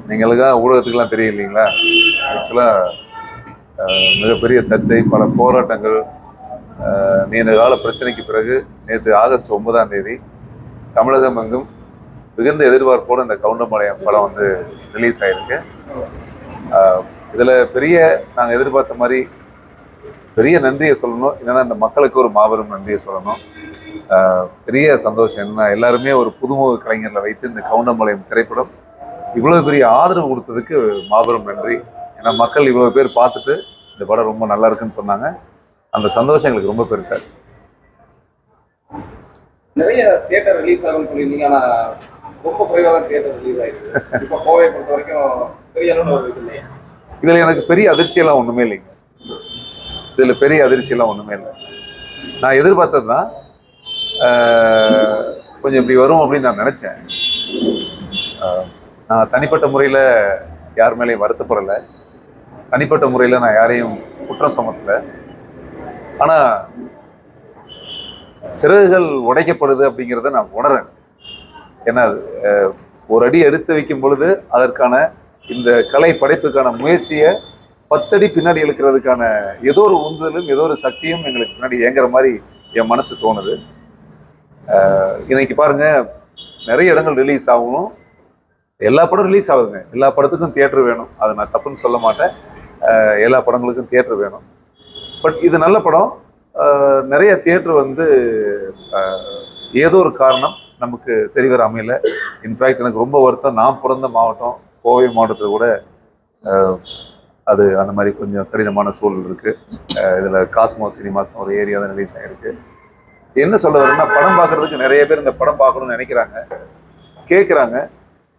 நீங்களுக்காக ஊடகத்துக்கெல்லாம் தெரியும் இல்லைங்களா? ஆக்சுவலாக மிகப்பெரிய சர்ச்சை, பல போராட்டங்கள், நீண்ட கால பிரச்சனைக்கு பிறகு நேற்று ஆகஸ்ட் 9ஆம் தேதி தமிழகம் எங்கும் மிகுந்த எதிர்பார்ப்போடு இந்த கவுண்டமலையம் படம் வந்து ரிலீஸ் ஆகிருக்கு. இதில் நாங்கள் எதிர்பார்த்த மாதிரி பெரிய நன்றியை சொல்லணும். என்னன்னா இந்த மக்களுக்கு ஒரு மாபெரும் நன்றியை சொல்லணும். பெரிய சந்தோஷம் என்னன்னா எல்லாருமே ஒரு புதுமுக கலைஞர்களை வைத்து இந்த கவுண்டமலையம் திரைப்படம் இவ்வளவு பெரிய ஆதரவு கொடுத்ததுக்கு மாபெரும் நன்றி. ஏன்னா மக்கள் இவ்வளவு பேர் பார்த்துட்டு இந்த படம் ரொம்ப நல்லா இருக்குன்னு சொன்னாங்க. அந்த சந்தோஷம் எங்களுக்கு ரொம்ப பெருசா இருக்கு. நிறைய தியேட்டர் ரிலீஸ் ஆகும்னு சொல்லியிருந்தீங்க, ஆனா ரொம்ப குறைவாக தியேட்டர் ரிலீஸ் ஆயிருக்கு. இப்போ கோவை பொறுத்த வரைக்கும் பெரிய அளவில் ஒரு இது இல்லையா? இதுல எனக்கு பெரிய அதிர்ச்சியெல்லாம் ஒண்ணுமே இல்லைங்க. இதுல பெரிய அதிர்ச்சியெல்லாம் ஒண்ணுமே இல்லை. நான் எதிர்பார்த்ததுதான் கொஞ்சம் இப்படி வரும் அப்படின்னு நான் நினைச்சேன். நான் தனிப்பட்ட முறையில் யார் மேலேயும் வருத்தப்படலை. தனிப்பட்ட முறையில் நான் யாரையும் குற்றம் சுமத்தலை. ஆனால் சிறகுகள் உடைக்கப்படுது அப்படிங்கிறத நான் உணர்றேன். ஏன்னா ஒரு அடி எடுத்து வைக்கும் பொழுது அதற்கான இந்த கலை படைப்புக்கான முயற்சியை 10 அடி பின்னாடி இழுக்கிறதுக்கான ஏதோ ஒரு உந்துதலும் ஏதோ ஒரு சக்தியும் எங்களுக்கு பின்னாடி இயங்குற மாதிரி என் மனசு தோணுது. இன்னைக்கு பாருங்க, நிறைய இடங்கள் ரிலீஸ் ஆகணும். எல்லா படம் ரிலீஸ் ஆகுதுங்க. எல்லா படத்துக்கும் தியேட்டர் வேணும். அதை நான் தப்புன்னு சொல்ல மாட்டேன். எல்லா படங்களுக்கும் தியேட்டர் வேணும். பட் இது நல்ல படம். நிறைய தியேட்டர் வந்து ஏதோ ஒரு காரணம் நமக்கு சரிவர அமையல. இன்ஃபேக்ட் எனக்கு ரொம்ப வருத்தம். நான் பிறந்த மாவட்டம் கோவை மாவட்டத்தில் கூட அது அந்த மாதிரி கொஞ்சம் கடினமான சூழல் இருக்குது. இதில் காஸ்மோ சினிமாஸ் ஒரு ஏரியா தான் ரிலீஸ் ஆகிருக்கு. என்ன சொல்ல வரேன்னா, படம் பார்க்குறதுக்கு நிறைய பேர் இந்த படம் பார்க்கணும்னு நினைக்கிறாங்க, கேட்குறாங்க.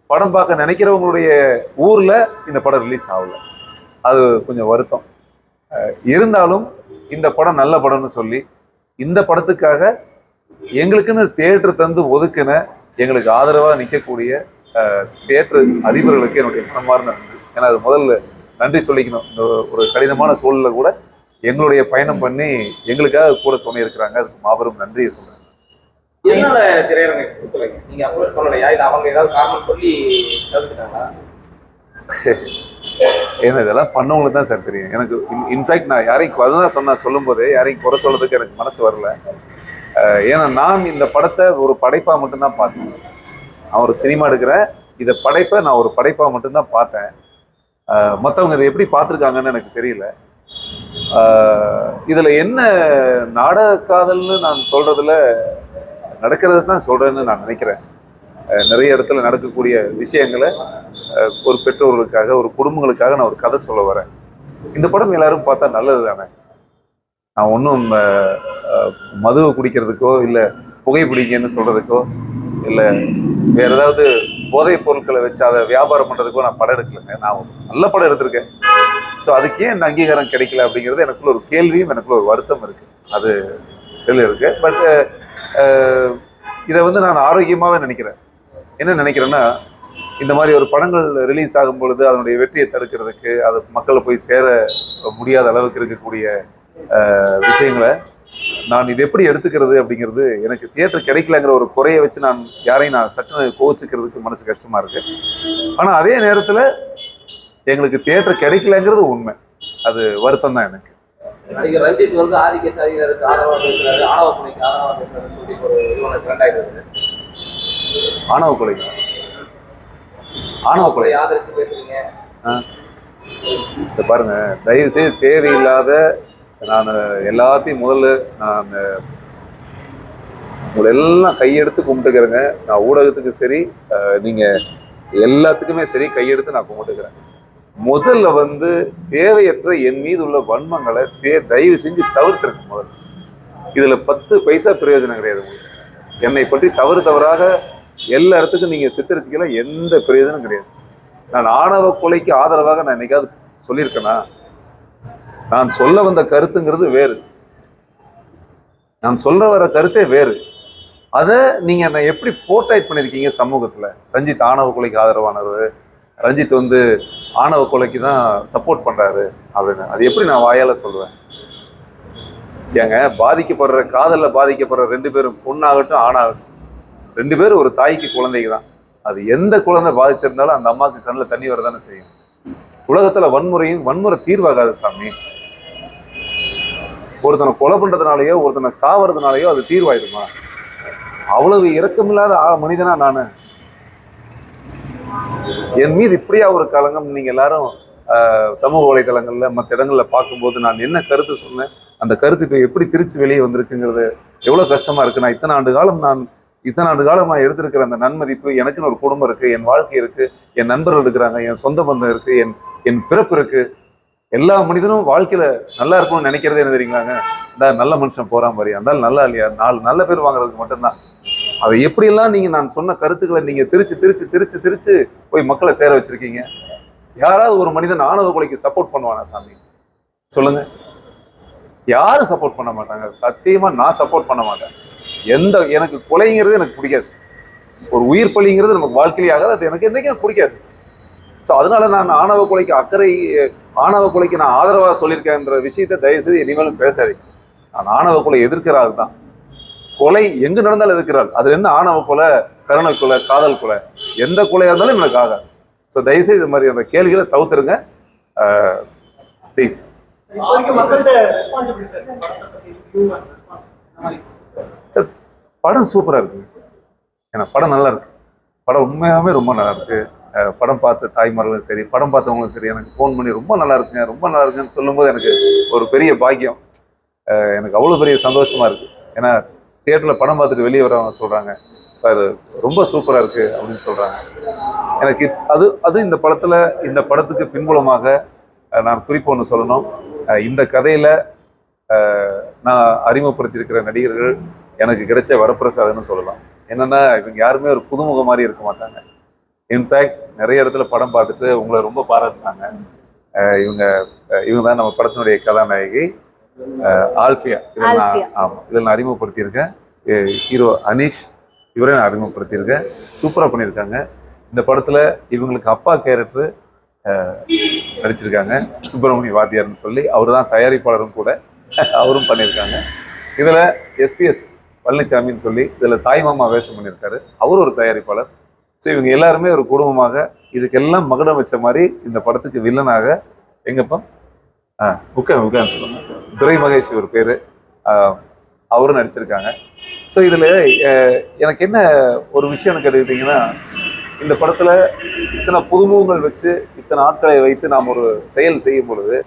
படம் பார்க்க நினைக்கிறவங்களுடைய ஊரில் இந்த படம் ரிலீஸ் ஆகலை. அது கொஞ்சம் வருத்தம். இருந்தாலும் இந்த படம் நல்ல படம்னு சொல்லி இந்த படத்துக்காக எங்களுக்குன்னு தியேட்டர் தந்து ஒதுக்கின எங்களுக்கு ஆதரவாக நிற்கக்கூடிய தியேட்டர் அதிபர்களுக்கு என்னுடைய மனமார்ந்த நன்றி. ஏன்னா அது முதல்ல நன்றி சொல்லிக்கணும். இந்த ஒரு கடினமான சூழலில் கூட எங்களுடைய பயணம் பண்ணி எங்களுக்காக கூட துணை இருக்கிறாங்க. அதுக்கு மாபெரும் நன்றியை சொல்றேன். என்னால திரையரங்கை கொடுக்கலைங்க, நீங்க அப்ரோச் பண்ணலையா? இது அவங்க ஏதாவது காரணம் சொல்லி தவிர்த்துட்டாங்களா? ஏன்னா இதெல்லாம் பண்ணவங்களுக்கு தான் சார் தெரியும். எனக்கு இன்ஃபேக்ட் நான் யாரையும் அதுதான் சொல்லும் போதே யாரையும் குறை சொல்றதுக்கு எனக்கு மனசு வரல. ஏன்னா நான் இந்த படத்தை ஒரு படைப்பா மட்டும்தான் பார்த்தேன். நான் ஒரு சினிமா எடுக்கிறேன், இதை படைப்பை நான் ஒரு படைப்பா மட்டும்தான் பார்த்தேன். மற்றவங்க இதை எப்படி பார்த்துருக்காங்கன்னு எனக்கு தெரியல. இதுல என்ன நாடக காதல்னு நான் சொல்றதுல நடக்கிறது தான் சொல்றேன்னு நான் நினைக்கிறேன். நிறைய இடத்துல நடக்கக்கூடிய விஷயங்களை ஒரு பெற்றோர்களுக்காக ஒரு குடும்பங்களுக்காக நான் ஒரு கதை சொல்ல வரேன். இந்த படம் எல்லாரும் பார்த்தா நல்லது தானே. நான் ஒன்றும் மதுவை குடிக்கிறதுக்கோ இல்லை புகைப்பிடிக்கன்னு சொல்றதுக்கோ இல்லை வேற ஏதாவது போதைப் பொருட்களை வச்சு அதை வியாபாரம் பண்றதுக்கோ நான் படம் எடுக்கலைங்க. நான் நல்ல படம் எடுத்திருக்கேன். ஸோ அதுக்கு ஏன் இந்த அங்கீகாரம் கிடைக்கல அப்படிங்கிறது எனக்குள்ள ஒரு கேள்வியும் எனக்குள்ள ஒரு வருத்தம் இருக்கு. அது ஸ்டில் இருக்கு. பட் இதை வந்து நான் ஆரோக்கியமாகவே நினைக்கிறேன். என்ன நினைக்கிறேன்னா, இந்த மாதிரி ஒரு படங்கள் ரிலீஸ் ஆகும் பொழுது அதனுடைய வெற்றியை தடுக்கிறதுக்கு, அது மக்களை போய் சேர முடியாத அளவுக்கு இருக்கக்கூடிய விஷயங்களை நான் இது எப்படி எடுத்துக்கிறது அப்படிங்கிறது எனக்கு தியேட்டர் கிடைக்கலங்கிற ஒரு குறையை வச்சு நான் யாரையும் நான் சட்டுன்னு கோவிச்சுக்கிறதுக்கு மனசு கஷ்டமா இருக்கு. ஆனால் அதே நேரத்தில் எங்களுக்கு தியேட்டர் கிடைக்கலங்கிறது உண்மை. அது வருத்தம் தான் எனக்கு. நடிகர் ரஞ்சித் வந்து ஆதிக்க சாதியினருக்கு ஆதரவாக பேசுறாரு, ஆணவ கொலைக்கு ஆதரவாக பேசுறாருன்னு சொல்லி ஒரு ட்ரெண்ட் ஆகிட்டு இருக்கு. ஆணவ கொலை ஆணவ கொலை ஆதரிச்சு பேசுறீங்க. இதை பாருங்க, தயவு செய்து தேவையில்லாத நான் எல்லாத்தையும் முதல்ல நான் உங்களை எல்லாம் கையெடுத்து கும்பிட்டுக்கிறேங்க. நான் ஊடகத்துக்கு சரி, நீங்க எல்லாத்துக்குமே சரி கையெடுத்து நான் கும்பிட்டுக்கிறேன். முதல்ல வந்து தேவையற்ற என் மீது உள்ள வன்மங்களை தயவு செஞ்சு தவிர்த்துருங்க. முதல்ல இதுல 10 பைசா பிரயோஜனம் கிடையாது. என்னை பற்றி தவறாக எல்லா இடத்துக்கும் நீங்க சித்தரிச்சிக்கலாம், எந்த பிரயோஜனம் கிடையாது. நான் ஆணவ கொலைக்கு ஆதரவாக நான் என்னைக்காவது சொல்லியிருக்கேனா? நான் சொல்ல வந்த கருத்துங்கிறது வேறு, நான் சொல்ல வர கருத்தே வேறு. அதை நீங்க என்ன எப்படி போர்ட்ரைட் பண்ணிருக்கீங்க சமூகத்துல? ரஞ்சித் ஆணவ கொலைக்கு ஆதரவானவர், ரஞ்சித் வந்து ஆணவ கொலைக்கு தான் சப்போர்ட் பண்றாரு அப்படின்னு அது எப்படி நான் வாயால சொல்லுவேன்? ஏங்க, பாதிக்கப்படுற காதல்ல பாதிக்கப்படுற 2 பேரும், பொண்ணாகட்டும் ஆணாகட்டும், 2 பேரும் ஒரு தாய்க்கு குழந்தைக்கு தான். அது எந்த குழந்தை பாதிச்சிருந்தாலும் அந்த அம்மாவுக்கு கண்ணில் தண்ணி வரதானே செய்யும். உலகத்துல வன்முறை தீர்வாகாது சாமி. ஒருத்தனை கொலை பண்றதுனாலயோ ஒருத்தனை சாவறதுனாலயோ அது தீர்வாயிடுமா? அவ்வளவு இரக்கமில்லாத மனிதனா நானு? என் மீது இப்படியா ஒரு களங்கம்? நீங்க எல்லாரும் சமூக வலைதளங்கள்ல மற்ற இடங்கள்ல பார்க்கும்போது நான் என்ன கருத்து சொன்னேன், அந்த கருத்து இப்ப எப்படி திருச்சி வெளியே வந்திருக்குங்கிறது எவ்வளவு கஷ்டமா இருக்கு. நான் இத்தனை ஆண்டு காலம் நான் எடுத்திருக்கிற அந்த நன்மதிப்பு, எனக்குன்னு ஒரு குடும்பம் இருக்கு, என் வாழ்க்கை இருக்கு, என் நண்பர்கள் இருக்கிறாங்க, என் சொந்த பந்தம் இருக்கு, என் பிறப்பு இருக்கு. எல்லா மனிதனும் வாழ்க்கையில நல்லா இருக்கணும்னு நினைக்கிறதே என்ன தெரியுங்களாங்க? இந்த நல்ல மனுஷன் போறான் பாரு, அந்த நல்லா இல்லையா, 4 நல்ல பேர் வாங்குறதுக்கு மட்டும்தான். அதை எப்படியெல்லாம் நீங்க நான் சொன்ன கருத்துக்களை நீங்க திருச்சு போய் மக்களை சேர வச்சிருக்கீங்க. யாராவது ஒரு மனிதன் ஆணவ கொலைக்கு சப்போர்ட் பண்ணுவானா சாமி? சொல்லுங்க. யாரும் சப்போர்ட் பண்ண மாட்டாங்க. சத்தியமா நான் சப்போர்ட் பண்ண மாட்டேன். எனக்கு கொலைங்கிறது எனக்கு பிடிக்காது. ஒரு உயிர் பலிங்கிறது நமக்கு வாழ்க்கையிலே ஆகாது. அது எனக்கு என்னைக்கும் பிடிக்காது. ஸோ அதனால நான் ஆணவ கொலைக்கு நான் ஆதரவாக சொல்லியிருக்கேன்ற விஷயத்த தயவுசெய்து இனிமேலும் பேசாதீங்க. நான் ஆணவ கொலை எதிர்க்கிற ஆள் தான். கொலை எங்க நடந்தாலும் எதிர்க்கிறாள். அது என்ன ஆணவ கொலை, கருணை கொலை, காதல் கொலை, எந்த கொலையா இருந்தாலும் எனக்கு ஆகாது. ஸோ தயவுசெய்து இது மாதிரி அந்த கேள்விகளை தவிர்த்துருங்க ப்ளீஸ். சார் படம் சூப்பரா இருக்கு. ஏன்னா படம் நல்லா இருக்கு. படம் உண்மையாகவே ரொம்ப நல்லா இருக்கு. படம் பார்த்த தாய்மார்களும் சரி, படம் பார்த்தவங்களும் சரி, எனக்கு ஃபோன் பண்ணி ரொம்ப நல்லா இருக்குன்னு சொல்லும்போது எனக்கு ஒரு பெரிய பாக்கியம். எனக்கு அவ்வளோ பெரிய சந்தோஷமா இருக்கு. ஏன்னா தியேட்டர்ல படம் பார்த்துட்டு வெளியே வரவங்க சொல்றாங்க, சார் ரொம்ப சூப்பரா இருக்கு அப்படின்னு சொல்றாங்க. எனக்கு அது இந்த படத்துக்கு பின்புலமாக நான் குறிப்பு ஒன்று சொல்லணும். இந்த கதையில நான் அறிமுகப்படுத்தியிருக்கிற நடிகர்கள் எனக்கு கிடைச்ச வரப்பிரசாதம்னு சொல்லலாம். என்னன்னா, இவங்க யாருமே ஒரு புதுமுக மாதிரி இருக்க மாட்டாங்க. இன்ஃபேக்ட் நிறைய இடத்துல படம் பார்த்துட்டு உங்களை ரொம்ப பாராட்டினாங்க. இவங்க தான் நம்ம படத்தினுடைய கதாநாயகி ஆல்ஃபியா. இதில் நான் அறிமுகப்படுத்தியிருக்கேன். ஹீரோ அனீஷ், இவரை நான் அறிமுகப்படுத்தியிருக்கேன். சூப்பராக பண்ணியிருக்காங்க. இந்த படத்தில் இவங்களுக்கு அப்பா கேரக்டர் நடிச்சிருக்காங்க, சுப்பிரமணிய வாத்தியார்னு சொல்லி. அவர் தான் தயாரிப்பாளரும் கூட, அவரும் பண்ணியிருக்காங்க. இதில் எஸ்பிஎஸ் பழனிசாமின்னு சொல்லி இதில் தாய்மாமா வேஷம் பண்ணியிருக்காரு, அவர் ஒரு தயாரிப்பாளர். ஸோ இவங்க எல்லாருமே ஒரு குடும்பமாக இதுக்கெல்லாம் மகுடம் வச்ச மாதிரி இந்த படத்துக்கு வில்லனாக எங்கப்பா உட்காந்து சொல்லுவாங்க, துரை மகேஷ் ஒரு பேர், அவரும் நடிச்சிருக்காங்க. ஸோ இதில் எனக்கு என்ன ஒரு விஷயம் கேட்டுக்கிட்டிங்கன்னா, இந்த படத்தில் இத்தனை புதுமுகங்கள் வச்சு இத்தனை ஆட்களை வைத்து நாம் ஒரு செயல் செய்யும் பொழுது,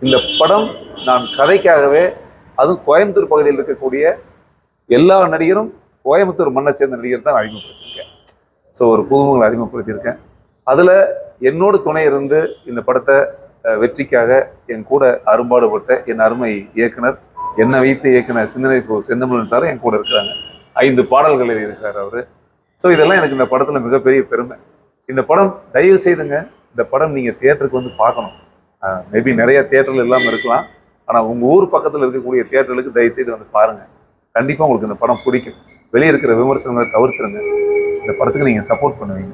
இந்த படம் நான் கதைக்காகவே, அதுவும் கோயம்புத்தூர் பகுதியில் இருக்கக்கூடிய எல்லா நடிகரும் கோயம்புத்தூர் மண்ணை சேர்ந்த நடிகர் தான் அறிமுகப்படுத்தியிருக்கேன். ஸோ ஒரு புதுமுகங்களை அறிமுகப்படுத்தியிருக்கேன். அதில் என்னோட துணை இருந்து இந்த படத்தை வெற்றிக்காக என் கூட அரும்பாடுபட்ட என் அருமை இயக்குனர், என்னை வைத்து இயக்குனர் சிந்தனை செந்தமிழன் சார் என் கூட இருக்கிறாங்க. 5 பாடல்கள் எழுதியிருக்காரு அவரு. ஸோ இதெல்லாம் எனக்கு இந்த படத்தில் மிகப்பெரிய பெருமை. இந்த படம் தயவு செய்துங்க, இந்த படம் நீங்கள் தியேட்டருக்கு வந்து பார்க்கணும். மேபி நிறைய தியேட்டர்கள் இல்லாமல் இருக்கலாம், ஆனால் உங்கள் ஊர் பக்கத்தில் இருக்கக்கூடிய தியேட்டர்களுக்கு தயவு செய்து வந்து பாருங்கள். கண்டிப்பாக உங்களுக்கு இந்த படம் பிடிக்கும். வெளியே இருக்கிற விமர்சனங்களை தவிர்த்துருங்க. இந்த படத்துக்கு நீங்கள் சப்போர்ட் பண்ணுவீங்க.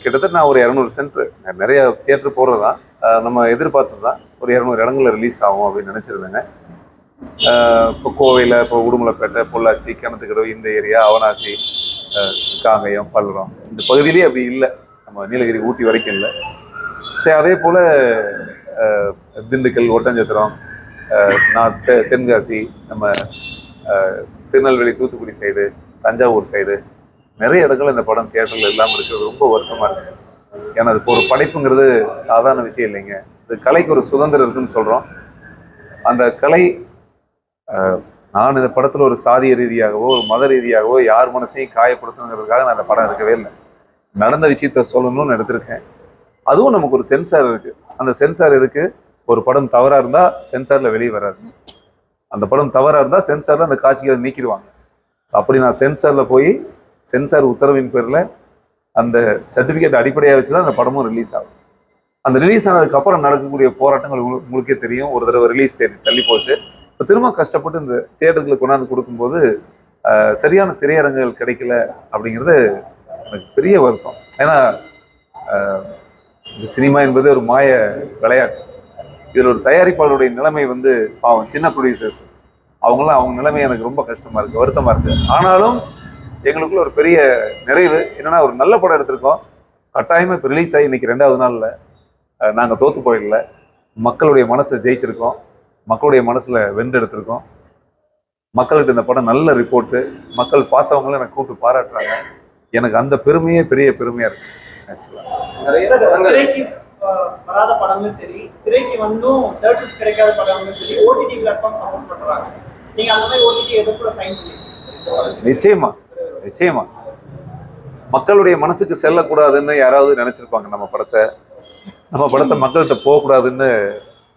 கிட்டத்தட்ட நான் ஒரு 200 சென்டர், நிறைய தியேட்டர் போடுறதா நம்ம எதிர்பார்த்தது தான். ஒரு 200 இடங்களில் ரிலீஸ் ஆகும் அப்படின்னு நினச்சிருந்தேங்க. இப்போ கோவையில், இப்போ உடுமலைப்பேட்டை, பொள்ளாச்சி, கிணத்துக்கடவு, இந்த ஏரியா, அவனாசி, காங்கயம், பல்லடம், இந்த பகுதியிலே அப்படி இல்லை. நம்ம நீலகிரி, ஊட்டி வரைக்கும் இல்லை. சரி, அதே போல் திண்டுக்கல், ஒட்டஞ்சத்திரம், தென்காசி, நம்ம திருநெல்வேலி, தூத்துக்குடி சைடு, தஞ்சாவூர் சைடு, நிறைய இடங்கள் இந்த படம் தியேட்டரில் இல்லாமல் இருக்கிறது ரொம்ப வருத்தமாக இருக்குது. ஏன்னா அதுக்கு ஒரு படைப்புங்கிறது சாதாரண விஷயம் இல்லைங்க. இது கலைக்கு ஒரு சுதந்திரம் இருக்குன்னு சொல்கிறோம். அந்த கலை, நான் இந்த படத்தில் ஒரு சாதிய ரீதியாகவோ ஒரு மத ரீதியாகவோ யார் மனசையும் காயப்படுத்தணுங்கிறதுக்காக நான் அந்த படம் எடுக்கவே இல்லை. நடந்த விஷயத்த சொல்லணும்னு எடுத்திருக்கேன். அதுவும் நமக்கு ஒரு சென்சார் இருக்கு. அந்த சென்சார் இருக்கு. ஒரு படம் தவறா இருந்தா சென்சார்ல வெளியே வராது. அந்த படம் தவறா இருந்தா சென்சார்ல அந்த காட்சிகளை நீக்கிடுவாங்க. அப்படி நான் சென்சார்ல போய் சென்சார் உத்தரவின் பேர்ல அந்த சர்டிபிகேட் அடிப்படையாக வச்சுதான் அந்த படமும் ரிலீஸ் ஆகும். அந்த ரிலீஸ் ஆனதுக்கு அப்புறம் நடக்கக்கூடிய போராட்டங்கள் உங்களுக்கே தெரியும். ஒரு தடவை ரிலீஸ் தள்ளி போச்சு. இப்போ திரும்ப கஷ்டப்பட்டு இந்த தியேட்டர்களுக்கு கொண்டாந்து கொடுக்கும்போது சரியான திரையரங்குகள் கிடைக்கல அப்படிங்கிறது எனக்கு பெரிய வருத்தம். ஏன்னா இந்த சினிமா என்பது ஒரு மாய விளையாட்டு. இதில் ஒரு தயாரிப்பாளருடைய நிலைமை வந்து பாவம், சின்ன ப்ரொடியூசர்ஸ் அவங்களாம் அவங்க நிலைமை எனக்கு ரொம்ப கஷ்டமாக இருக்குது, வருத்தமாக இருக்குது. ஆனாலும் எங்களுக்குள்ள ஒரு பெரிய நிறைவு என்னன்னா, ஒரு நல்ல படம் எடுத்திருக்கோம். கட்டாயமாக இப்போ ரிலீஸ் ஆகி இன்னைக்கு 2வது நாளில் நாங்கள் தோற்று போயிடல. மக்களுடைய மனசை ஜெயிச்சிருக்கோம், மக்களுடைய மனசில் வென்றெடுத்திருக்கோம். மக்கள்கிட்ட இந்த படம் நல்ல ரிப்போர்ட்டு, மக்கள் பார்த்தவங்களும் எனக்கு கூப்பிட்டு பாராட்டுறாங்க. எனக்கு அந்த பெருமையே பெரிய பெருமையாக இருக்குது ஆக்சுவலாக. திரைக்கு வராத படங்களும் சரி, திரைக்கு வந்தும் தேட்டர்ஸ் கிடைக்காத படங்களும் சரி, ஓடிடி பிளாட்ஃபார்ம் சப்போர்ட் பண்றாங்க. நீங்க அந்த மாதிரி ஓடிடி எதுக்குள்ள சைன் பண்ணீங்க? நிச்சயமா நிச்சயமா மக்களுடைய மனசுக்கு செல்லக்கூடாதுன்னு யாராவது நினைச்சிருப்பாங்க. நம்ம படத்தை மக்கள்கிட்ட போகக்கூடாதுன்னு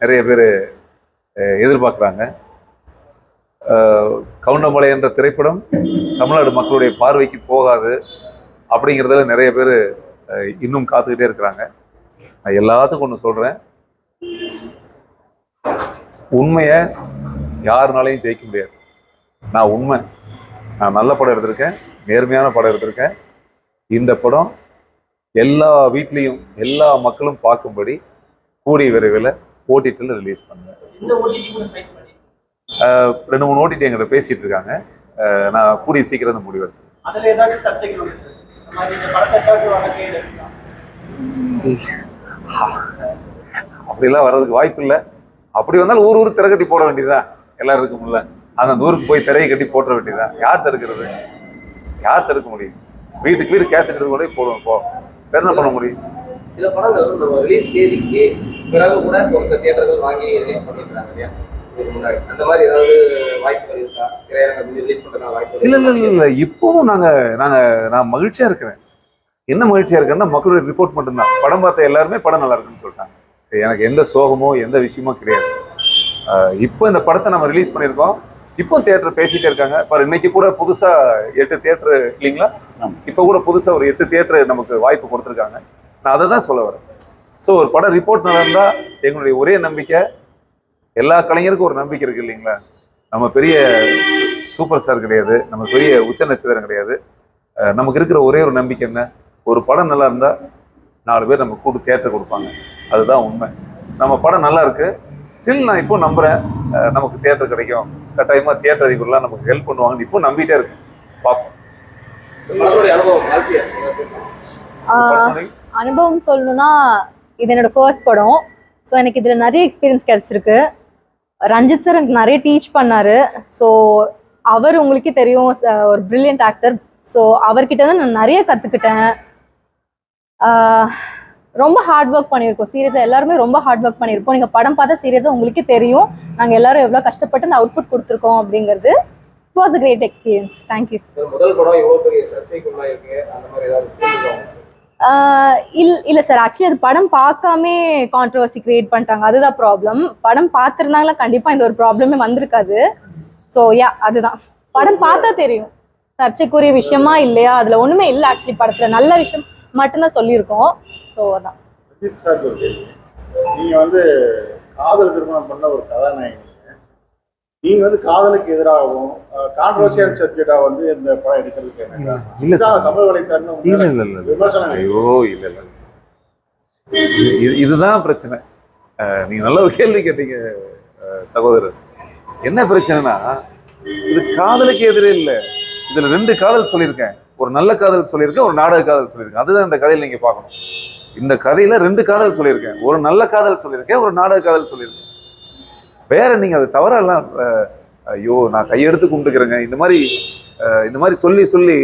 நிறைய பேர் எதிர்பார்க்குறாங்க. கவுண்டமலை என்ற திரைப்படம் தமிழ்நாடு மக்களுடைய பார்வைக்கு போகாது அப்படிங்கிறதுல நிறைய பேர் இன்னும் காத்துக்கிட்டே இருக்கிறாங்க. நான் எல்லாத்துக்கும் ஒன்று சொல்கிறேன், உண்மையை யாருனாலையும் ஜெயிக்க முடியாது. நான் நல்ல படம் எடுத்திருக்கேன், நேர்மையான படம் எடுத்திருக்கேன். இந்த படம் எல்லா வீட்லேயும் எல்லா மக்களும் பார்க்கும்படி கூடிய விரைவில் ஓடிடியில் ரிலீஸ் பண்ணுவேன். 2-3 ஓடிடி எங்கிட்ட பேசிட்டு இருக்காங்க. நான் கூடிய சீக்கிரம் அந்த முடிவு எடுத்தேன். அப்படிலாம் வர்றதுக்கு வாய்ப்பு இல்லை. அப்படி வந்தாலும் ஊர் திரை கட்டி போட வேண்டியதுதான். எல்லாரும் இருக்கும்ல, அந்த ஊருக்கு போய் திரையை கட்டி போட்ட வேண்டியதுதான். யார் தடுக்கிறது? யார் தடுக்க முடியும்? வீட்டுக்கு வீடு கேசட் எடுத்து கூட போடுவோம். என்ன பண்ண முடியும்? சில படங்கள் நம்ம ரிலீஸ் தேதிக்கு பிறகு கூட ஒரு சில தியேட்டர்கள் வாங்கி ரிலீஸ் பண்ணிருக்காங்க இல்லையா? முன்னாடி அந்த மாதிரி ஏதாவது வாய்ப்புகள் இருக்கா? திரையரங்கம் ரிலீஸ் பண்றதுக்கான வாய்ப்பு? இல்ல இப்பவும் நான் மகிழ்ச்சியா இருக்கிறேன். என்ன மகிழ்ச்சியா இருக்கேன்னா, மக்களுடைய ரிப்போர்ட் மட்டும்தான். படம் பார்த்த எல்லாருமே படம் நல்லா இருக்குன்னு சொல்லிட்டாங்க. எனக்கு எந்த சோகமோ எந்த விஷயமோ கிடையாது. இப்போ இந்த படத்தை நம்ம ரிலீஸ் பண்ணியிருக்கோம். இப்போ தியேட்டர் பேசிட்டே இருக்காங்க. இன்னைக்கு கூட புதுசா 8 தியேட்டர் இல்லைங்களா? இப்போ கூட புதுசா ஒரு 8 தியேட்டர் நமக்கு வாய்ப்பு கொடுத்துருக்காங்க. நான் அதை தான் சொல்ல வரேன். ஸோ ஒரு படம் ரிப்போர்ட் நல்லா இருந்தா எங்களுடைய ஒரே நம்பிக்கை, எல்லா கலைஞருக்கும் ஒரு நம்பிக்கை இருக்கு இல்லைங்களா? நம்ம பெரிய சூப்பர் ஸ்டார் கிடையாது, நம்ம பெரிய உச்ச நட்சத்திரம் கிடையாது. நமக்கு இருக்கிற ஒரே ஒரு நம்பிக்கை என்ன? ஒரு படம் நல்லா இருந்தா 4 பேர் நம்ம கூட்டு தியேட்டர் கொடுப்பாங்க. அதுதான் உண்மை. நம்ம படம் நல்லா இருக்கு, ஸ்டில் நான் இப்போ நம்புறேன் நமக்கு தியேட்டர் கிடைக்கும், கட்டாயமா தியேட்டர் அதிபர்லாம் நமக்கு ஹெல்ப் பண்ணுவாங்கன்னு இப்போ நம்பிட்டே இருக்கு. பார்ப்போம். அனுபவம் சொல்லணும்னா, இது என்னோட ஃபர்ஸ்ட் படம். ஸோ எனக்கு இதில் நிறைய எக்ஸ்பீரியன்ஸ் கிடைச்சிருக்கு. ரஞ்சித் சார் எனக்கு நிறைய டீச் பண்ணாரு. ஸோ அவர் உங்களுக்கே தெரியும், ஒரு பிரில்லியன்ட் ஆக்டர். ஸோ அவர்கிட்ட தான் நான் நிறைய கற்றுக்கிட்டேன். ரொம்ப ஹார்ட் ஒர்க் பண்ணியிருக்கோம். சீரியஸாக எல்லாருமே ரொம்ப ஹார்ட் ஒர்க் பண்ணியிருக்கோம். நீங்கள் படம் பார்த்தா சீரியஸாக உங்களுக்கே தெரியும் நாங்கள் எல்லாரும் எவ்வளோ கஷ்டப்பட்டு அந்த அவுட்புட் கொடுத்துருக்கோம் அப்படிங்கிறது. It was a great experience. Thank you. முதல் படம் எவ்வளோ பெரிய சர்ச்சைக்குள்ளா இருக்கு, அந்த மாதிரி ஏதாவது இல்லை சார், ஆக்சுவலி அது படம் பார்க்காமே கான்ட்ரவர்சி கிரியேட் பண்ணிட்டாங்க. அதுதான் ப்ராப்ளம். படம் பார்த்துருந்தாங்களா கண்டிப்பாக இந்த ஒரு ப்ராப்ளமே வந்திருக்காது. ஸோ அதுதான், படம் பார்த்தா தெரியும் சர்ச்சைக்குரிய விஷயமா இல்லையா. அதில் ஒன்றுமே இல்லை. ஆக்சுவலி படத்தில் நல்ல விஷயம் மட்டும்தான் சொல்லியிருக்கோம். ஸோ அதான். நீங்க காதல் திருமணம் பண்ண ஒரு கதாநாயகி, நீங்க காதலுக்கு எதிராகவும் கான்ட்ரோவர்சியல் சப்ஜெக்டா இந்த படம் எடுக்கிறதுக்கு இல்ல சார், சமூக வலைத்தளம் விமர்சனம். ஐயோ இல்ல இதுதான் பிரச்சனை. நீங்க நல்ல ஒரு கேள்வி கேட்டீங்க சகோதரர். என்ன பிரச்சனைனா, இது காதலுக்கு எதிரே இல்லை. இதுல 2 காதல் சொல்லியிருக்கேன். ஒரு நல்ல காதல் சொல்லியிருக்கேன், ஒரு நாடக காதல் சொல்லியிருக்கேன். அதுதான் இந்த கதையில் நீங்க பார்க்கணும். இந்த கதையில 2 காதல் சொல்லியிருக்கேன். ஒரு நல்ல காதல் சொல்லியிருக்கேன், ஒரு நாடக காதல் சொல்லியிருக்கேன். வேற நீங்க அது தவறெல்லாம் ஐயோ நான் கையெடுத்து கும்பிட்டுக்கிறேங்க இந்த மாதிரி சொல்லி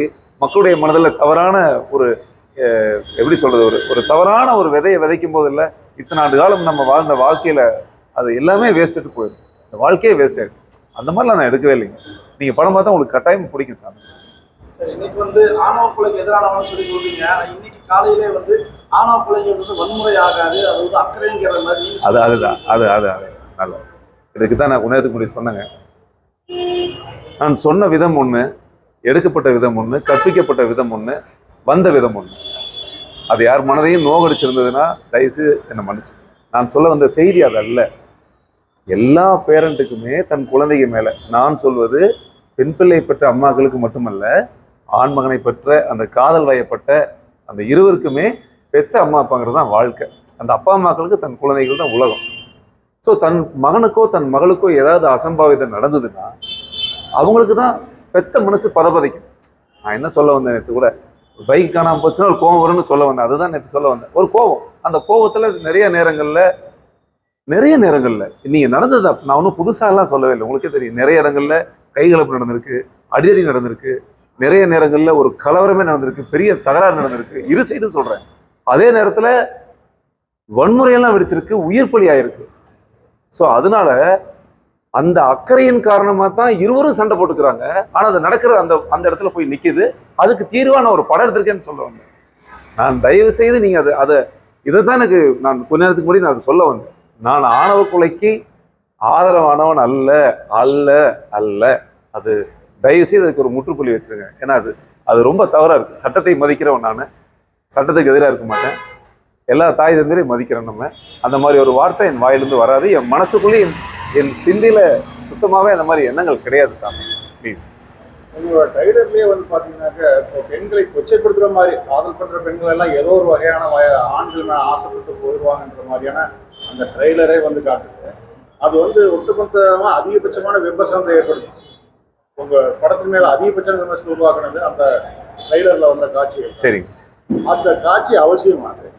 மக்களுடைய மனதில் தவறான ஒரு எப்படி சொல்றது, ஒரு தவறான ஒரு விதையை விதைக்கும் போது இல்லை, இத்தனை ஆண்டு காலம் நம்ம வாழ்ந்த வாழ்க்கையில அது எல்லாமே வேஸ்ட்டு போயிடும். இந்த வாழ்க்கையே வேஸ்ட் ஆயிடும். அந்த மாதிரிலாம் நான் எடுக்கவே இல்லைங்க. நீங்க படம் பார்த்தா உங்களுக்கு கட்டாயம் பிடிக்கும் சார். இன்னைக்கு ஆணவ கொலைக்கு எதிரானவன்னு சொல்லி சொல்றீங்க. இன்னைக்கு காலையிலே ஆணவ கொலைகள் வன்முறை ஆகாது, அது அக்கறைங்கிற மாதிரி அது நல்ல இதுக்கு தான் நான் உணர்த்துக்கு முன்னாடி சொன்னேங்க. நான் சொன்ன விதம் ஒன்று, எடுக்கப்பட்ட விதம் ஒன்று, கற்பிக்கப்பட்ட விதம் ஒன்று, வந்த விதம் ஒன்று. அது யார் மனதையும் நோகடிச்சிருந்ததுன்னா தயவுசு என்னை மன்னிச்சு. நான் சொல்ல வந்த செய்தி அது அல்ல. எல்லா பேரண்ட்டுக்குமே தன் குழந்தைங்க மேலே, நான் சொல்வது பெண் பிள்ளை பெற்ற அம்மாக்களுக்கு மட்டுமல்ல, ஆண் மகனை பெற்ற அந்த காதல் வயப்பட்ட அந்த இருவருக்குமே பெற்ற அம்மா அப்பாங்கிறது தான் வாழ்க்கை. அந்த அப்பா அம்மாக்களுக்கு தன் குழந்தைகள் தான் உலகம். ஸோ தன் மகனுக்கோ தன் மகளுக்கோ ஏதாவது அசம்பாவிதம் நடந்ததுன்னா அவங்களுக்கு தான் பெத்த மனசு பதபதைக்கும். நான் என்ன சொல்ல வந்தேன், நேற்று கூட பைக் காணாமல் போச்சுன்னா ஒரு கோவம் வரும்னு சொல்ல வந்தேன். அதுதான் நேற்று சொல்ல வந்தேன். ஒரு கோவம், அந்த கோவத்தில் நிறைய நேரங்களில் நீங்கள் நடந்தது நான் ஒன்றும் புதுசாலாம் சொல்லவே இல்லை. உங்களுக்கே தெரியும், நிறைய இடங்களில் கைகலப்பு நடந்திருக்கு, அடிதடி நடந்திருக்கு, நிறைய நேரங்களில் ஒரு கலவரமே நடந்திருக்கு, பெரிய தகராறு நடந்திருக்கு, இரு சைடும் சொல்கிறேன். அதே நேரத்தில் வன்முறையெல்லாம் வெடிச்சிருக்கு, உயிர் பலி ஆயிருக்கு. ஸோ அதனால அந்த அக்கறையின் காரணமாக தான் இருவரும் சண்டை போட்டுக்கிறாங்க. ஆனால் அது நடக்கிற அந்த இடத்துல போய் நிற்கிது. அதுக்கு தீர்வாக நான் ஒரு படம் எடுத்திருக்கேன்னு சொல்ல வந்தேன். நான் தயவு செய்து நீங்கள் இதை தான் எனக்கு நான் கொஞ்ச நேரத்துக்கு முன்னாடி நான் அதை சொல்ல வந்தேன். நான் ஆணவ கொலைக்கு ஆதரவானவன் அல்ல அல்ல அல்ல. அது தயவு செய்து அதுக்கு ஒரு முற்றுப்புள்ளி வச்சிருங்க. ஏன்னா அது ரொம்ப தவறாக இருக்குது. சட்டத்தை மதிக்கிறவன் நான், சட்டத்துக்கு எதிராக இருக்க மாட்டேன். எல்லா தாய் தந்தையும் மதிக்கிறேன். நம்ம அந்த மாதிரி ஒரு வார்த்தை என் வாயிலிருந்து வராது. என் மனசுக்குள்ளேயும் என் சிந்தையில சுத்தமாகவே அந்த மாதிரி எண்ணங்கள் கிடையாது. சாமி ப்ளீஸ். உங்களோட ட்ரைலர்லேயே வந்து பார்த்தீங்கன்னாக்க இப்போ பெண்களை கொச்சைப்படுத்துகிற மாதிரி காதல் பண்ணுற பெண்கள் எல்லாம் ஏதோ ஒரு வகையான ஆண்கள் மேலே ஆசைப்பட்டு போயிடுவாங்கன்ற மாதிரியான அந்த ட்ரெய்லரே வந்து காட்டுது. அது வந்து ஒட்டுமொத்தமாக அதிகபட்சமான விமர்சனத்தை ஏற்படுத்துச்சு. உங்கள் படத்தின் மேலே அதிகபட்ச விமர்சனம் உருவாக்குனது அந்த ட்ரெய்லரில் வந்த காட்சி. சரிங்க, அந்த காட்சி அவசியமானது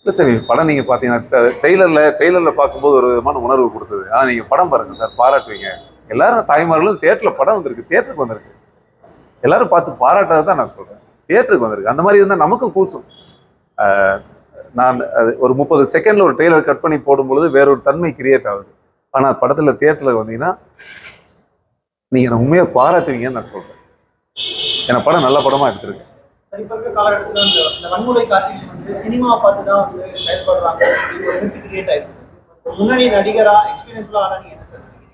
இல்லை சரி. படம் நீங்கள் பார்த்தீங்கன்னா ட்ரெய்லரில் பார்க்கும்போது ஒரு விதமான உணர்வு கொடுத்தது. ஆனால் நீங்கள் படம் பாருங்க சார், பாராட்டுவீங்க. எல்லாரும் தாய்மார்களும் தேட்டரில் படம் வந்திருக்கு, தேட்டருக்கு வந்திருக்கு, எல்லாரும் பார்த்து பாராட்டுறது தான் நான் சொல்கிறேன். தியேட்டருக்கு வந்திருக்கு. அந்த மாதிரி இருந்தால் நமக்கும் கூசும். நான் அது ஒரு 30 செகண்டில் ஒரு ட்ரெய்லர் கட் பண்ணி போடும்பொழுது வேற ஒரு தன்மை கிரியேட் ஆகுது. ஆனால் படத்தில் தியேட்டரில் வந்தீங்கன்னா நீங்கள் நான் உண்மையாக பாராட்டுவீங்கன்னு நான் சொல்கிறேன். ஏன்னா படம் நல்ல படமாக எடுத்திருக்கு. சரி, இப்போ இருக்க காலகட்டத்தில் இந்த வன்முறை காட்சிகள் வந்து சினிமாவை பார்த்து தான் வந்து செயல்படுறாங்க. ஒரு மித்து கிரியேட் ஆயிடுச்சு. முன்னணி நடிகரா எக்ஸ்பீரியன்ஸ்லாம் ஆனால் நீங்கள் என்ன சொல்றீங்க?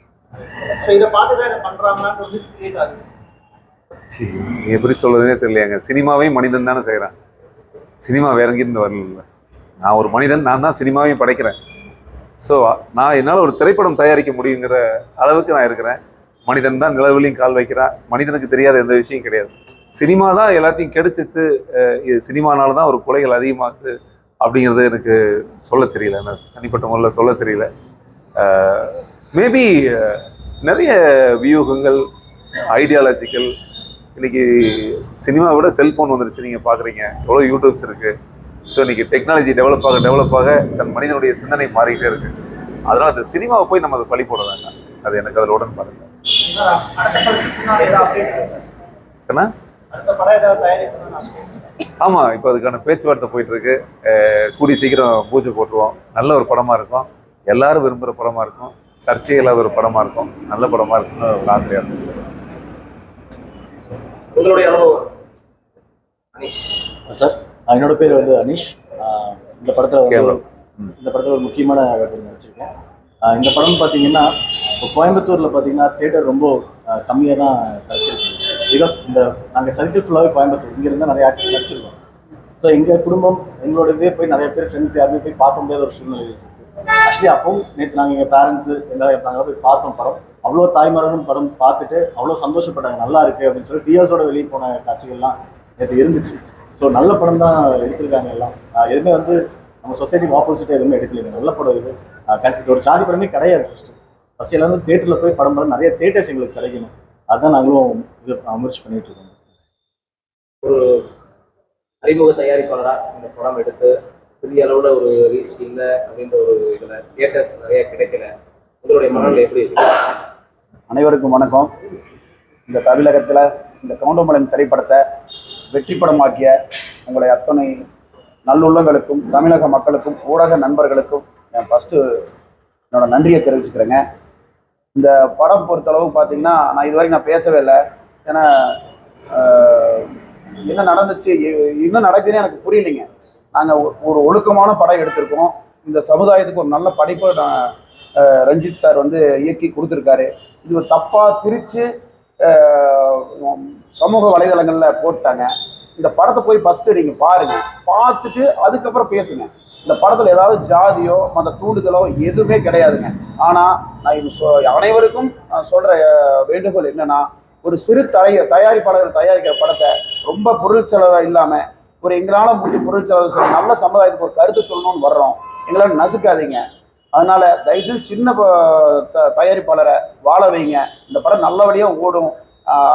ஸோ இதை பார்த்து தான் இதை பண்ணுறாங்களான்னு ஒரு மித்து கிரியேட் ஆகுது. எப்படி சொல்றதுனே தெரியலையாங்க. சினிமாவையும் மனிதன் தானே செய்கிறான். சினிமா வேற எங்கிருந்து வரல. நான் ஒரு மனிதன், நான் தான் சினிமாவையும் படைக்கிறேன். ஸோ நான் என்னால் ஒரு திரைப்படம் தயாரிக்க முடியுங்கிற அளவுக்கு நான் இருக்கிறேன். மனிதன் தான் நிலவுலையும் கால் வைக்கிறான். மனிதனுக்கு தெரியாத எந்த விஷயம் கிடையாது. சினிமா தான் எல்லாத்தையும் கெடுச்சித்து. சினிமானால தான் ஒரு கொலைகள் அதிகமாகுது அப்படிங்கிறது எனக்கு சொல்ல தெரியல. எனக்கு தனிப்பட்ட முறையில் சொல்ல தெரியல. மேபி நிறைய வியூகங்கள், ஐடியாலஜிக்கல், இன்னைக்கு சினிமாவை விட செல்ஃபோன் வந்துருச்சு. நீங்கள் பார்க்குறீங்க எவ்வளோ யூடியூப்ஸ் இருக்குது. ஸோ இன்னைக்கு டெக்னாலஜி டெவலப் ஆக தன் மனிதனுடைய சிந்தனை மாறிக்கிட்டே இருக்கு. அதனால் அந்த சினிமாவை போய் நம்ம அதை பழி போட வேண்டாம். அது எனக்கு அதில் உடன்பாடு இல்லை. ஏன்னா ஆமாம், இப்போ அதுக்கான பேச்சுவார்த்தை போயிட்டு இருக்கு. கூடி சீக்கிரம் பூஜை போட்டுருவோம். நல்ல ஒரு படமாக இருக்கும், எல்லாரும் விரும்புகிற படமாக இருக்கும், சர்ச்சை இல்லாத ஒரு படமாக இருக்கும், நல்ல படமாக இருக்குன்னு ஒரு ஆசையாக இருக்கும். உங்களுடைய அனுபவம் அனீஷ் சார்? என்னோட பேர் வந்து அனீஷ். இந்த படத்தில் ஒரு முக்கியமான வேட்பாளர் நடிச்சிருக்கேன். இந்த படம் பார்த்தீங்கன்னா இப்போ கோயம்புத்தூரில் பார்த்தீங்கன்னா தியேட்டர் ரொம்ப கம்மியாக தான் கிடச்சிருக்கு. பிகாஸ் நாங்கள் சர்க்கிள் ஃபுல்லாகவே கோயம்புத்தூர், இங்கே இருந்தால் நிறைய ஆர்டிஸ்ட் நடிச்சிருக்கோம். ஸோ எங்கள் குடும்பம் எங்களோட இதே போய் நிறைய பேர் ஃப்ரெண்ட்ஸ் யாருமே போய் பார்க்க முடியாத ஒரு சூழ்நிலை இருக்குது. ஆக்சுவலி அப்பவும் நேற்று நாங்கள் எங்கள் பேரண்ட்ஸு எல்லாரும் நாங்கள் போய் பார்த்தோம் படம். அவ்வளோ தாய்மார்களும் படம் பார்த்துட்டு அவ்வளோ சந்தோஷப்பட்டாங்க, நல்லா இருக்குது அப்படின்னு சொல்லி டிஎஸோட வெளியே போன காட்சிகள்லாம் நேற்று இருந்துச்சு. ஸோ நல்ல படம் தான் எடுத்திருக்காங்க எல்லாம். எதுவுமே வந்து நம்ம சொசைட்டிக்கு ஆப்போசிட்டாக எதுவுமே எடுக்கலைங்க. நல்ல படம் இது. ஒரு ஜாதி படமே கிடையாது. ஃபர்ஸ்ட் எல்லாரும் தேட்டரில் போய் படம் நிறைய தேட்டர்ஸ் எங்களுக்கு கிடைக்கணும். அதுதான் நாங்களும் இது முயற்சி பண்ணிட்டு இருக்கோம். ஒரு அறிமுக தயாரிப்பாளராக இந்த படம் எடுத்து பெரிய அளவில் ஒரு ரீச் இல்லை அப்படின்ற ஒரு இதில் தியேட்டர்ஸ் நிறைய கிடைக்கல. உங்களுடைய மனநிலை எப்படி இருக்கு? அனைவருக்கும் வணக்கம். இந்த தமிழகத்தில் இந்த கவுண்டமலன் திரைப்படத்தை வெற்றி படமாக்கிய உங்களை அத்தனை நல்லுள்ளங்களுக்கும் தமிழக மக்களுக்கும் ஊடக நண்பர்களுக்கும் நான் ஃபஸ்ட்டு என்னோட நன்றியை தெரிவிச்சுக்கிறேங்க. இந்த படம் பொறுத்தளவு பார்த்தீங்கன்னா நான் இதுவரைக்கும் நான் பேசவே இல்லை. ஏன்னா என்ன நடந்துச்சு, இன்னும் நடக்குதுன்னு எனக்கு புரியலைங்க. நாங்கள் ஒரு ஒழுக்கமான படம் எடுத்திருக்கோம். இந்த சமுதாயத்துக்கு ஒரு நல்ல படைப்பை ரஞ்சித் சார் வந்து இயக்கி கொடுத்துருக்காரு. இது ஒரு தப்பாக திரித்து சமூக வலைதளங்களில் போட்டாங்க. இந்த படத்தை போய் ஃபஸ்ட்டு நீங்கள் பாருங்கள், பார்த்துட்டு அதுக்கப்புறம் பேசுங்க. இந்த படத்தில் ஏதாவது ஜாதியோ மற்ற தூண்டுதலோ எதுவுமே கிடையாதுங்க. ஆனால் நான் அனைவருக்கும் சொல்கிற வேண்டுகோள் என்னென்னா, ஒரு சிறு தயாரிப்பாளர்கள் தயாரிக்கிற படத்தை ரொம்ப பொருள் செலவு இல்லாமல் ஒரு எங்களால் முடிஞ்ச பொருள் செலவு நல்ல சமுதாயத்துக்கு ஒரு கருத்து சொல்லணும்னு வர்றோம். எங்களால் நசுக்காதீங்க. அதனால தயவுசெய்து சின்ன தயாரிப்பாளரை வாழ வைங்க. இந்த படம் நல்லபடியாக ஓடும்.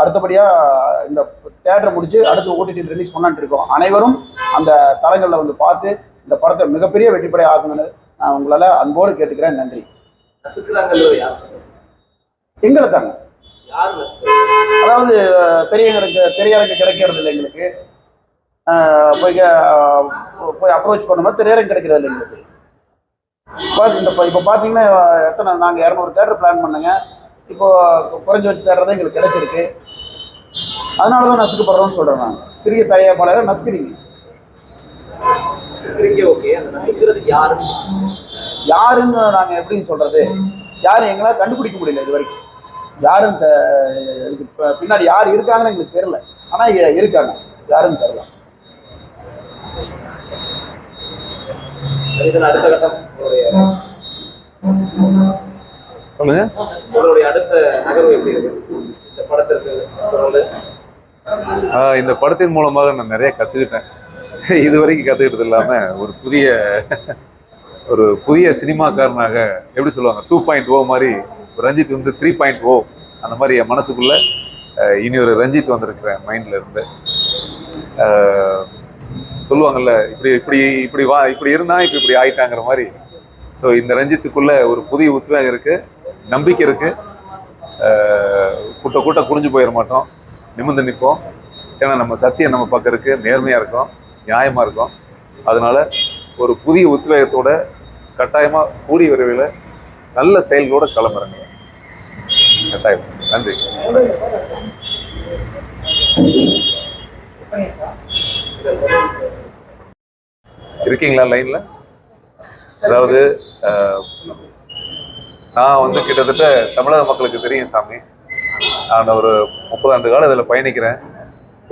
அடுத்தபடியாக இந்த தேட்டரை முடிச்சு அடுத்து ஓடிடி ரிலீஸ் பண்ணான்ட்டு இருக்கோம். அனைவரும் அந்த தளங்களில் வந்து பார்த்து இந்த படத்தை மிகப்பெரிய வெற்றிப்படை ஆகுங்கன்னு நான் உங்களால் அன்போடு கேட்டுக்கிறேன். நன்றி. நசுக்குறாங்கல்ல யார் சொல்றது? எங்களை தாங்க, யார் நசுக்குறாங்க? அதாவது திரையரங்கு கிடைக்கிறது இல்லை எங்களுக்கு. போய் அப்ரோச் பண்ணும்போது திரையரங்கு கிடைக்கிறது இல்லை எங்களுக்கு. இப்போ பார்த்தீங்கன்னா எத்தனை நாங்கள் 200 தேட்டர் பிளான் பண்ணுங்க. இப்போ குறைஞ்ச வச்சு தேட்டர் தான் எங்களுக்கு கிடைச்சிருக்கு. அதனால தான் நசுக்கப்படுறோம்னு சொல்கிறேன். நான் சிறிய தயாரிப்பாளரை நசுக்கிறீங்க. நசுக்குறீங்க ஓகே, அந்த நசுக்கிறது யாருன்னு நாங்கள் எப்படின்னு சொல்கிறது? யாரும் எங்களால் கண்டுபிடிக்க முடியல இது வரைக்கும். யாரும் இதுக்கு பின்னாடி யார் இருக்காங்கன்னு எங்களுக்கு தெரியல. ஆனால் இருக்காங்க, யாருன்னு தெரியல. இதன் அடுத்த கட்டம் சொல்லுங்க. உங்களுடைய அடுத்த நகர்வு எப்படி இருக்கு இந்த படத்திற்கு தொடர்ந்து? இந்த படத்தின் மூலமாக நான் நிறைய கற்றுக்கிட்டேன். இது வரைக்கும் கற்றுக்கிட்டது இல்லாமல் ஒரு புதிய சினிமாக்காரனாக எப்படி சொல்லுவாங்க 2.0 மாதிரி ரஞ்சித் வந்து 3.0 அந்த மாதிரி என் மனசுக்குள்ள இனி ஒரு ரஞ்சித் வந்திருக்கிறேன் மைண்டில் இருந்து. சொல்லுவாங்கல்ல இப்படி இப்படி இப்படி இப்படி இருந்தா இப்படி ஆயிட்டாங்கிற மாதிரி. ஸோ இந்த ரஞ்சித்துக்குள்ள ஒரு புதிய உத்வேகம் இருக்கு, நம்பிக்கை இருக்கு. கூட்ட குடிஞ்சு போயிட மாட்டோம், நிமிர்ந்து நிற்போம். ஏன்னா நம்ம சத்தியம் நம்ம பக்கம் இருக்கு, நேர்மையா இருக்கும், நியாயமா இருக்கும். அதனால ஒரு புதிய உத்வேகத்தோட கட்டாயமா கூடிய விரைவில் நல்ல செயல்களோட கிளம்புறேங்க. கட்டாயம். நன்றி. இருக்கீங்களா லைன்ல? அதாவது நான் வந்து கிட்டத்தட்ட தமிழக மக்களுக்கு தெரியும் சாமி, நான் ஒரு 30 ஆண்டு காலம் இதில் பயணிக்கிறேன்.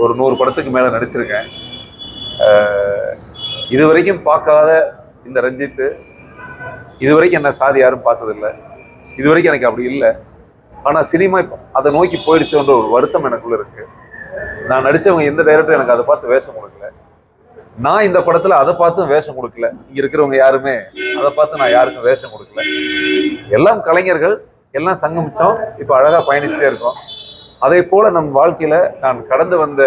ஒரு 100 படத்துக்கு மேலே நடிச்சிருக்கேன். இது வரைக்கும் பார்க்காத இந்த ரஞ்சித்து இது வரைக்கும் என்ன சாதி யாரும் பார்த்ததில்லை. இது வரைக்கும் எனக்கு அப்படி இல்லை. ஆனால் சினிமா அதை நோக்கி போயிடுச்சோன்ற ஒரு வருத்தம் எனக்குள்ள இருக்கு. நான் நடித்தவங்க எந்த டைரக்டரும் எனக்கு அதை பார்த்து வேஷம் கொடுக்கல. நான் இந்த படத்தில் அதை பார்த்தும் வேஷம் கொடுக்கல. இங்கே இருக்கிறவங்க யாருமே அதை பார்த்து நான் யாருக்கும் வேஷம் கொடுக்கல. எல்லாம் கலைஞர்கள், எல்லாம் சங்கமிச்சோம், இப்போ அழகாக பயணிச்சுட்டே இருக்கோம். அதே போல் நம் வாழ்க்கையில் நான் கடந்து வந்த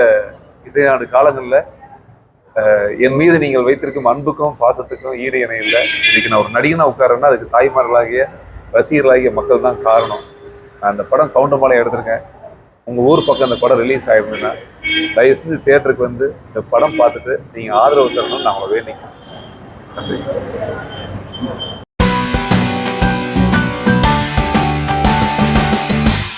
இதே ஆண்டு காலங்களில் என் மீது நீங்கள் வைத்திருக்கும் அன்புக்கும் பாசத்துக்கும் ஈடு இணை இல்லை. இன்னைக்கு நான் ஒரு நடிகனாக உட்காரேன்னா அதுக்கு தாய்மார்களாகிய ரசிகர்களாகிய மக்கள் தான் காரணம். நான் அந்த படம் கவுண்டமாலை எடுத்திருக்கேன். உங்கள் ஊர் பக்கம் அந்த படம் ரிலீஸ் ஆகிருந்ததுன்னா தயவு செஞ்சு தியேட்டருக்கு வந்து இந்த படம் பார்த்துட்டு நீங்கள் ஆதரவு தரணும்னு நான் உங்களை வேண்டிக்கிறேன். நன்றி.